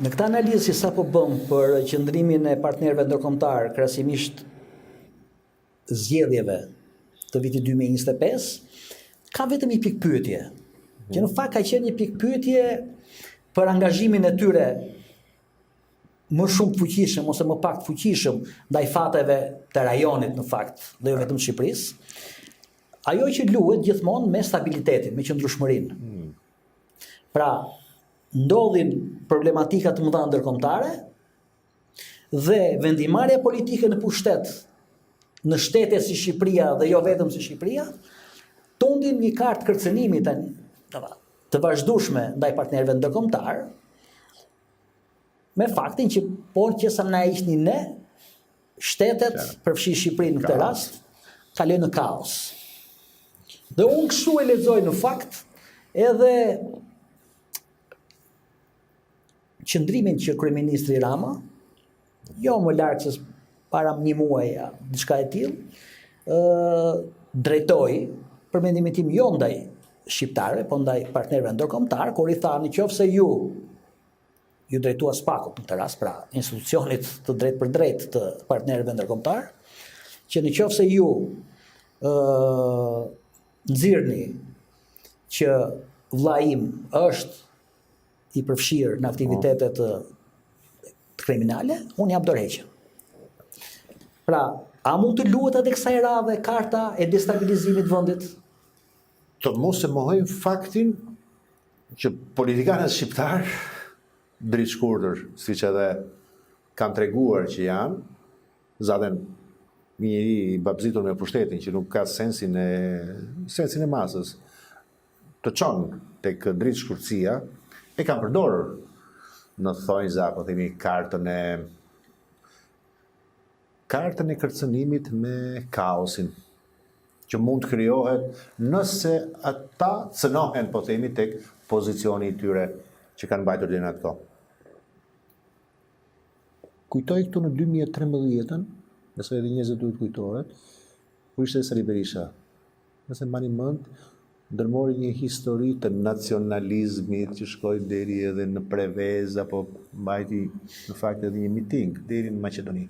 Në këtë analizë që sapo bëm për qëndrimin e partnerëve ndërkombëtar krahasimisht zgjedhjeve të vitit 2025, ka vetëm një pikë pyetje, që në fakt ka qenë një pikë pyetje për angazhimin e tyre më shumë të fuqishëm ose më pak të fuqishëm ndaj fateve të rajonit në fakt, dhe jo vetëm të Shqipërisë. Ajo që luhet gjithmonë me stabilitetin, me qëndrueshmërinë. Pra, ndodhin problematika të mëdha ndërkombëtare dhe vendimarrja politike në pushtet në shtete si Shqipëria dhe jo vetëm si Shqipëria, tundin një kartë kërcënimi të vazhdueshme ndaj partnerëve ndërkombëtar, me faktin që që sa na ishni ne, shtetet, përfshi Shqipërinë në këtë rast, kalojnë në kaos. Dhe unë kështu e lexoj në fakt edhe qëndrimin që kryeministri Rama, jo më larg se para një muaji, diçka e tillë, drejtoi për mendimin tim jo ndaj shqiptarëve, po ndaj partnerëve ndërkombëtar, kur i tha nëse ju drejtua SPAK-ut në këtë rast, pra institucionit të drejt për drejt të partnerëve ndërkombëtar, që nëse ju nxirrni që vlla im është i përfshirë në aktivitetet kriminale, unë jam dorëheqje. Pra, a mund të luhet edhe kësaj radhe karta e destabilizimit vendit? Të mos e mohojmë faktin që politikanët shqiptar dritë shkurtër, siç edhe kanë treguar që janë, zaten një njeri i babzitur me pushtetin që nuk ka sensin e masës, të çon tek dritë shkurtësia, e kanë përdorur në thonjza, po themi, kartën e kërcënimit me kaosin, që mund të krijohet nëse ata cënohen, po themi, tek pozicioni i tyre që kanë mbajtur deri në këto. Kujtoj këtu në 2013-ën, nëse edhe njerëzit duhet kujtohet, kur ishte Sali Berisha. Nëse mbani mend, ndërmori një histori të nacionalizmit që shkoi deri edhe në Prevez, apo mbajti në fakt edhe një miting deri në Maqedoni.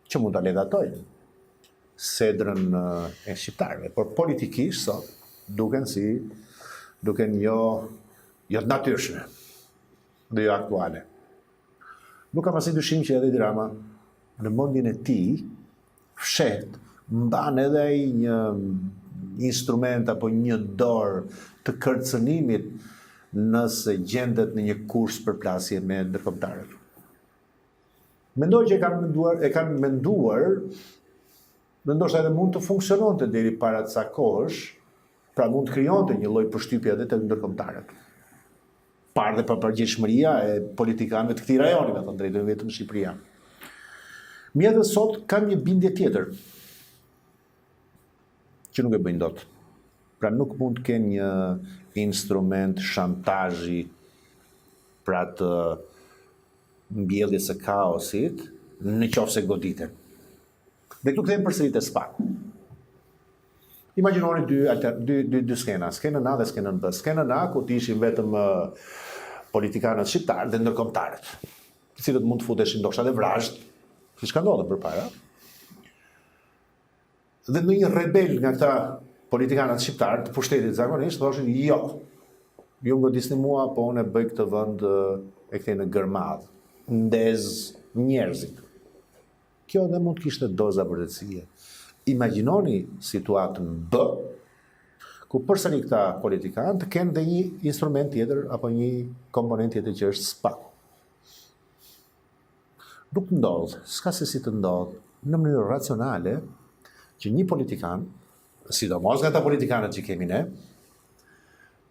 Që mund ta legatoj sedrën e shqiptarëve, por politikisht sot duken jo të natyrshme dhe jo aktuale. Nuk kam asnjë dyshim që edhe Rama në mendjen e tij fshet mban edhe ai një instrument apo një dorë të kërcënimit nëse gjendet në një kurs përplasje me ndërkombëtarët. Mendoj që e kanë menduar, ndoshta edhe mund të funksiononte deri para ca kohësh, pra mund të krijonte një lloj përshtypje edhe tek ndërkombëtarët. Parë dhe për përgjegjësiria e politikanëve të këtij rajoni, me thënë drejtën, vetëm Shqipëria. Mirë, dhe sot kam një bindje tjetër, që nuk e bëjnë dot. Pra nuk mund të kenë një instrument shantazhi pra të mbjelljes së kaosit në qoftë se goditen. Dhe këtu kthehemi përsëri te SPAK. Imagjinoni dy skena, skenën A dhe skenën B. Skenën A ku ishin vetëm politikanët shqiptarë dhe ndërkombëtarët, të cilët mund të futeshin ndoshta edhe vrazhd, siç ka ndodhur përpara. Dhe ndonjë rebel nga këta politikanët shqiptarë të pushtetit zakonisht thoshin jo, ju godisni mua, po unë e bëj këtë vend e kthej në gërmadh, ndez njerëzit. Kjo dhe mund të kishte doza vërtetësie. Imagjinoni situatën B, ku përsëri këta politikanë të kenë dhe një instrument tjetër apo një komponent tjetër që është SPAK. Nuk ndodh, s'ka se si të ndodh në mënyrë racionale që një politikan, sidomos nga ata politikanët që kemi ne,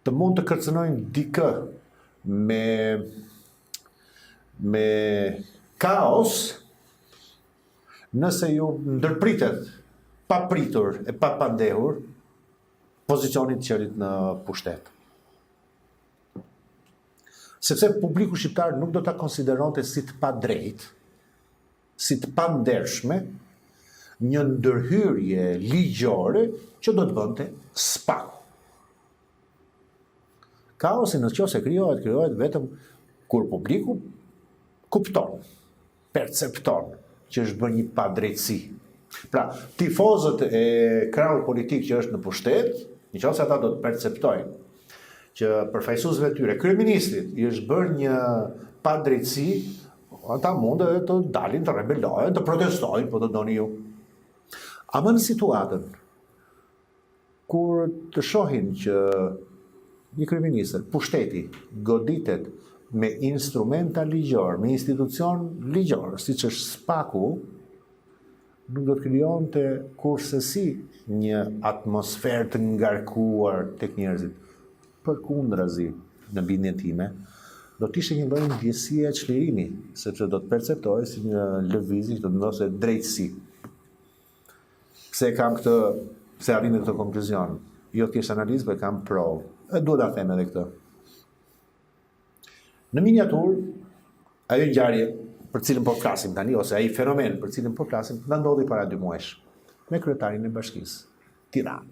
të mund të kërcënojnë dikë me kaos nëse ju ndërpritet papritur e papandehur pozicionit të qerit në pushtet. Sepse publiku shqiptar nuk do ta konsideronte si të padrejtë, si të pandershme, një ndërhyrje ligjore që do të bënte SPAK. Kaosi nëse krijohet vetëm kur publiku kupton, percepton që është bërë një padrejtësi. Pra, tifozët e krahut politik që është në pushtet, nëse ata do të perceptojnë që përfaqësuesve të tyre, kryeministrit, i është bërë një padrejtësi, ata mund të dalin, të rebelohen, të protestojnë, po të doni ju. Ama në situatën kur të shohin që një kryeministër, pushteti, goditet me instrumenta ligjor, me institucion ligjor, siç është SPAK-u, nuk do të krijonte kurrësi një atmosferë të ngarkuar tek njerëzit. Përkundrazi, në bindjen time, do të ishte një lloj ndjesie çlirimi, sepse do të perceptohej si një lëvizje që do të ndosë drejtësi. Pse kam këtë, pse arrin në këtë konkluzion? Jo thjesht analizë, por kam provë. E duhet ta them edhe këtë. Në miniaturë, ajo ngjarje për cilën po flasim tani, ose ai fenomen për cilën po flasim, na ndodhi para 2 muajsh me kryetarin e bashkisë, Tiranë.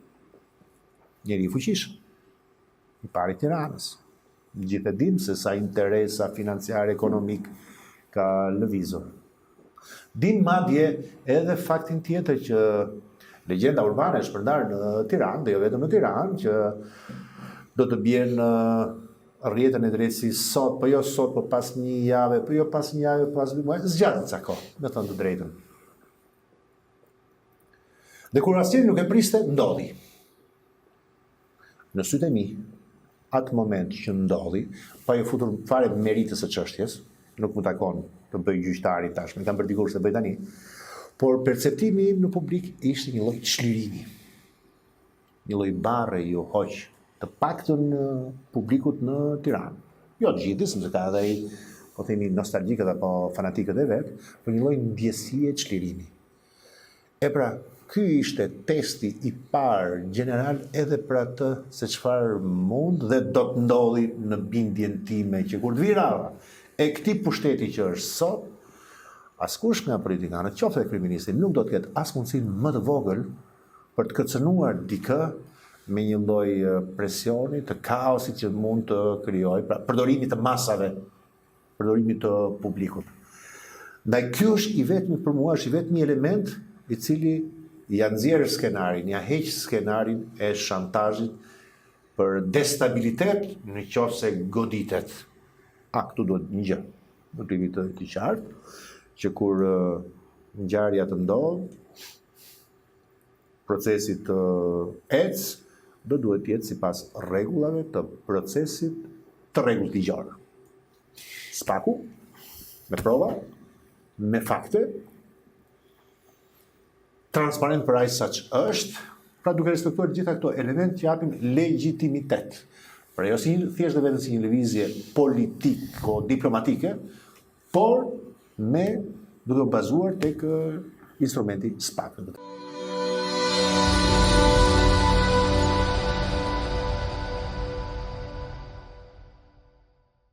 Njeri i fuqishëm, i pari Tiranës. Gjithë e dim se sa interesa financiare, ekonomik ka lëvizur. Dim madje edhe faktin tjetër që legjenda urbane është shpërndarë në Tiranë, dhe jo vetëm në Tiranë, që do të bjen në rrjetën e drejtësisë sot, po jo sot, po pas një jave, po jo pas një jave, pas 2 muaj, zgjatet ca kohë, me thënë të drejtën. Dhe kur asnjëri nuk e priste, ndodhi. Në sytë e mi, atë moment që ndodhi, pa ju futur fare meritës së çështjes, nuk më takon të bëj gjyqtari tash, më kam bërë dikur se bëj tani, por perceptimi im në publik ishte një lloj çlirimi. Një lloj barre ju hoq, të paktën publikut në Tiranë. Jo të gjithë, sepse ka edhe ai, po themi, nostalgjikët apo fanatikët e vet, por një lloj ndjesie çlirimi. E pra, ky ishte testi i parë general edhe për atë se çfarë mund dhe do të ndodhi në bindjen time që kur të vi rradha e këtij pushteti që është sot, askush nga politikanët, qoftë kryeministri, nuk do të ketë as mundësinë më të vogël për të kërcënuar dikë me një lloj presioni të kaosit që mund të krijojë, pra përdorimi të masave, përdorimi të publikut. Ndaj ky është i vetmi për mua, është i vetmi element i cili ja nxjerr skenarin, ja heq skenarin e shantazhit për destabilitet në qoftë se goditet. Këtu duhet një gjë, do të vit të qartë, që kur ngjarja të ndodh, procesi të ecë, do duhet të jetë sipas rregullave të procesit të rregullt ligjor. SPAK-u, me prova, me fakte, transparent për aq sa është, pra duke respektuar gjitha këto elementë që japin legjitimitet. Pra jo si thjesht dhe vetëm si një lëvizje politiko-diplomatike, por me duke bazuar tek instrumenti SPAK.